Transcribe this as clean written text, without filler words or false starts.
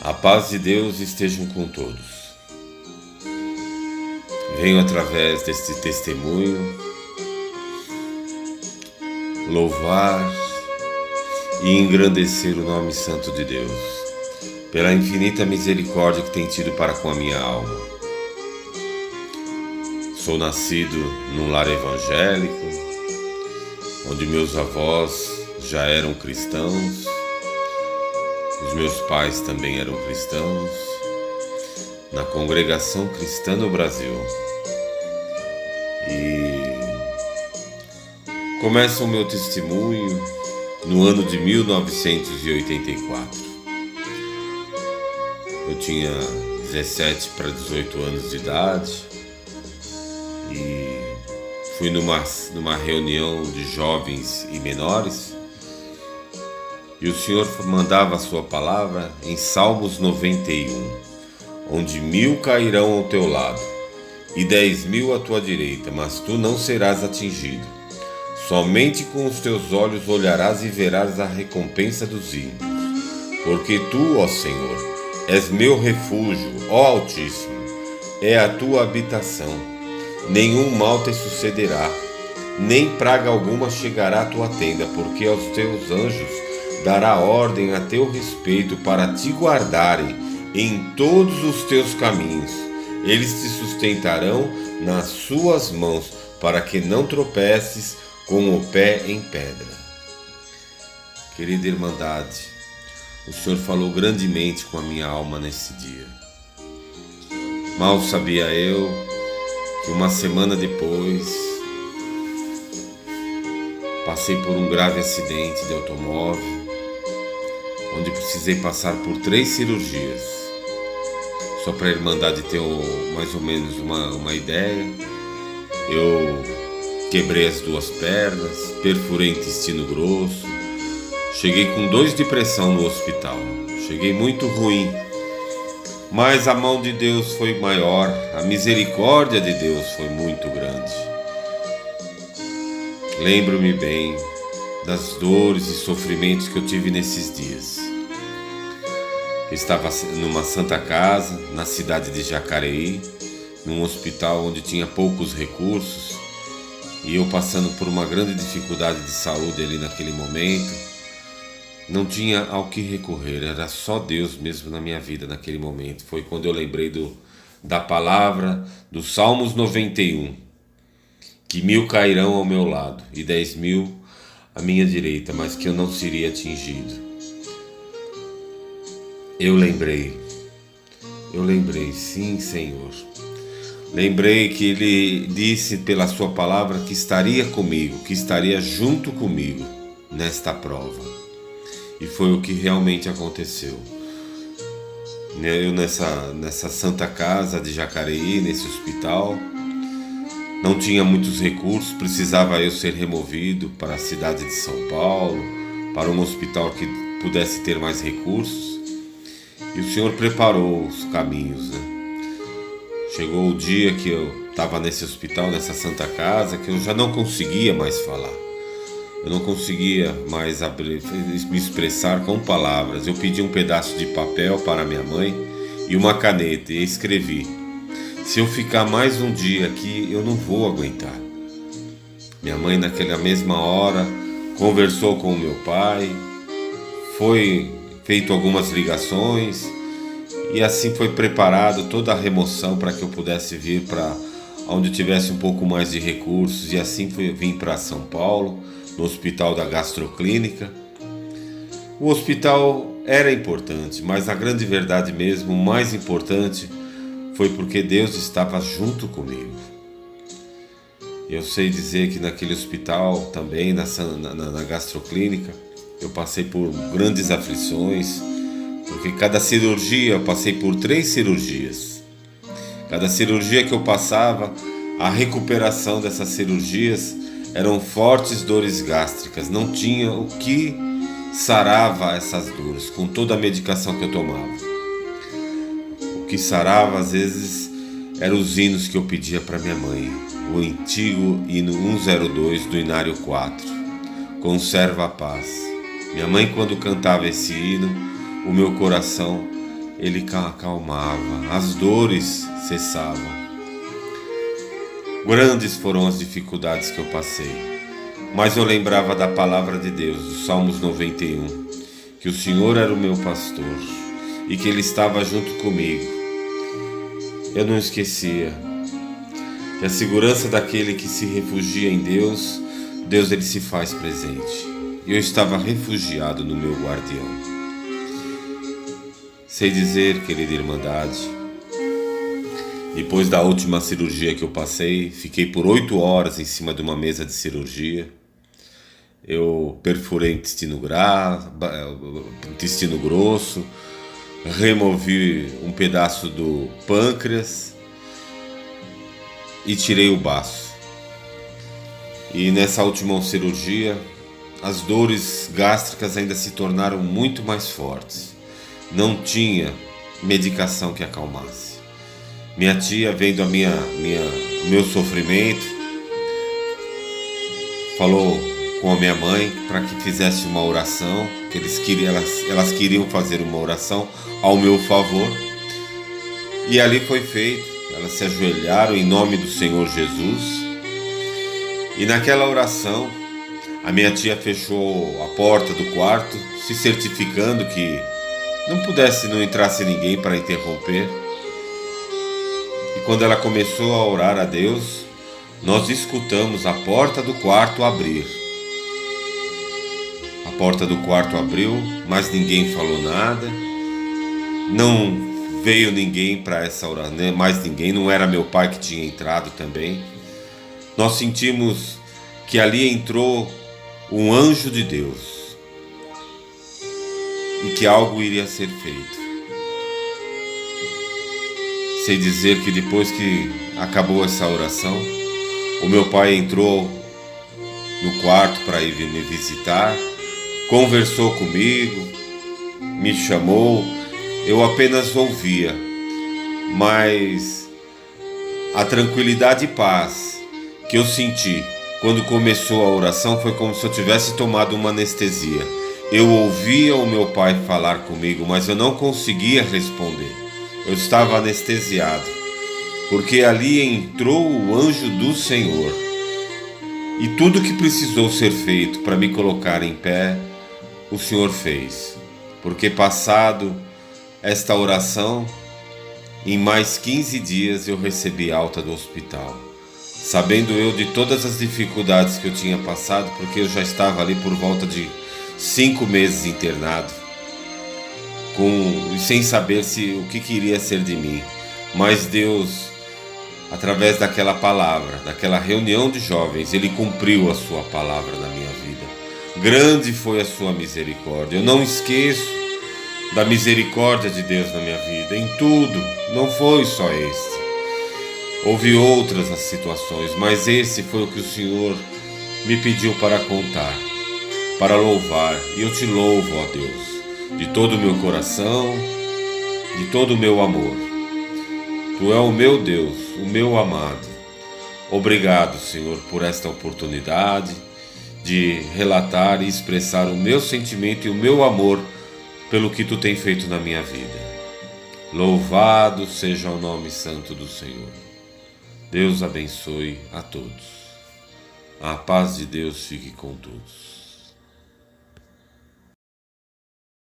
A paz de Deus estejam com todos. Venho através deste testemunho louvar e engrandecer o nome santo de Deus, pela infinita misericórdia que tem tido para com a minha alma. Sou nascido num lar evangélico, onde meus avós já eram cristãos, os meus pais também eram cristãos, na Congregação Cristã no Brasil. E começa o meu testemunho no ano de 1984. Eu tinha 17 para 18 anos de idade e fui numa reunião de jovens e menores, e o Senhor mandava a sua palavra em Salmos 91, onde 1000 cairão ao teu lado e 10.000 à tua direita, mas tu não serás atingido. Somente com os teus olhos olharás e verás a recompensa dos ímpios. Porque tu, ó Senhor, és meu refúgio, ó Altíssimo, é a tua habitação. Nenhum mal te sucederá, nem praga alguma chegará à tua tenda, porque aos teus anjos dará ordem a teu respeito para te guardarem em todos os teus caminhos. Eles te sustentarão nas suas mãos, para que não tropeces com o pé em pedra. Querida Irmandade, o Senhor falou grandemente com a minha alma nesse dia. Mal sabia eu que uma semana depois passei por um grave acidente de automóvel, onde precisei passar por 3 cirurgias. Só para a Irmandade ter mais ou menos uma ideia, eu quebrei as 2 pernas, perfurei intestino grosso, cheguei com 2 de pressão no hospital, cheguei muito ruim, mas a mão de Deus foi maior, a misericórdia de Deus foi muito grande. Lembro-me bem das dores e sofrimentos que eu tive nesses dias. Eu estava numa Santa Casa, na cidade de Jacareí, num hospital onde tinha poucos recursos, e eu passando por uma grande dificuldade de saúde ali naquele momento. Não tinha ao que recorrer, era só Deus mesmo na minha vida naquele momento. Foi quando eu lembrei da palavra do Salmos 91, que 1000 cairão ao meu lado e 10.000 à minha direita, mas que eu não seria atingido. Eu lembrei, sim, Senhor. Lembrei que Ele disse pela sua palavra que estaria comigo, que estaria junto comigo nesta prova. E foi o que realmente aconteceu. Eu nessa Santa Casa de Jacareí, nesse hospital, não tinha muitos recursos, precisava eu ser removido para a cidade de São Paulo, para um hospital que pudesse ter mais recursos. E o Senhor preparou os caminhos, né? Chegou o dia que eu estava nesse hospital, nessa Santa Casa, que eu já não conseguia mais falar. Eu não conseguia mais me expressar com palavras. Eu pedi um pedaço de papel para minha mãe e uma caneta e escrevi: se eu ficar mais um dia aqui, eu não vou aguentar. Minha mãe, naquela mesma hora, conversou com o meu pai, foi feito algumas ligações, e assim foi preparado toda a remoção para que eu pudesse vir para onde tivesse um pouco mais de recursos, e assim vim para São Paulo, no Hospital da Gastroclínica. O hospital era importante, mas a grande verdade mesmo, o mais importante, foi porque Deus estava junto comigo. Eu sei dizer que naquele hospital também, na Gastroclínica, eu passei por grandes aflições, porque cada cirurgia, eu passei por 3 cirurgias. Cada cirurgia que eu passava, a recuperação dessas cirurgias eram fortes dores gástricas. Não tinha o que sarava essas dores, com toda a medicação que eu tomava. O que sarava, às vezes, eram os hinos que eu pedia para minha mãe. O antigo hino 102 do Inário 4, Conserva a Paz. Minha mãe, quando cantava esse hino, o meu coração ele acalmava, as dores cessavam. Grandes foram as dificuldades que eu passei, mas eu lembrava da palavra de Deus, do Salmos 91, que o Senhor era o meu pastor e que Ele estava junto comigo. Eu não esquecia que a segurança daquele que se refugia em Deus, Deus ele se faz presente. E eu estava refugiado no meu guardião. Sei dizer, querida Irmandade, depois da última cirurgia que eu passei, fiquei por 8 horas em cima de uma mesa de cirurgia. Eu perfurei intestino grosso, removi um pedaço do pâncreas e tirei o baço. E nessa última cirurgia, as dores gástricas ainda se tornaram muito mais fortes. Não tinha medicação que acalmasse. Minha tia, vendo meu sofrimento, falou com a minha mãe para que fizesse uma oração, que elas queriam fazer uma oração ao meu favor. E ali foi feito. Elas se ajoelharam em nome do Senhor Jesus. E naquela oração, a minha tia fechou a porta do quarto, se certificando que não entrasse ninguém para interromper. E quando ela começou a orar a Deus, nós escutamos a porta do quarto abrir. A porta do quarto abriu, mas ninguém falou nada. Não veio ninguém para essa oração, né? Mais ninguém, não era meu pai que tinha entrado também. Nós sentimos que ali entrou um anjo de Deus e que algo iria ser feito. Sei dizer que depois que acabou essa oração, o meu pai entrou no quarto para ir me visitar, conversou comigo, me chamou, eu apenas ouvia, mas a tranquilidade e paz que eu senti quando começou a oração foi como se eu tivesse tomado uma anestesia. Eu ouvia o meu pai falar comigo, mas eu não conseguia responder. Eu estava anestesiado, porque ali entrou o anjo do Senhor. E tudo que precisou ser feito para me colocar em pé, o Senhor fez. Porque passado esta oração, em mais 15 dias eu recebi alta do hospital. Sabendo eu de todas as dificuldades que eu tinha passado, porque eu já estava ali por volta de 5 meses internado, sem saber o que iria ser de mim. Mas Deus, através daquela palavra, daquela reunião de jovens, Ele cumpriu a sua palavra na minha vida. Grande foi a sua misericórdia. Eu não esqueço da misericórdia de Deus na minha vida, em tudo. Não foi só este. Houve outras as situações, mas esse foi o que o Senhor me pediu para contar, para louvar. E eu te louvo, ó Deus, de todo o meu coração, de todo o meu amor. Tu és o meu Deus, o meu amado. Obrigado, Senhor, por esta oportunidade de relatar e expressar o meu sentimento e o meu amor pelo que Tu tem feito na minha vida. Louvado seja o nome santo do Senhor. Deus abençoe a todos. A paz de Deus fique com todos.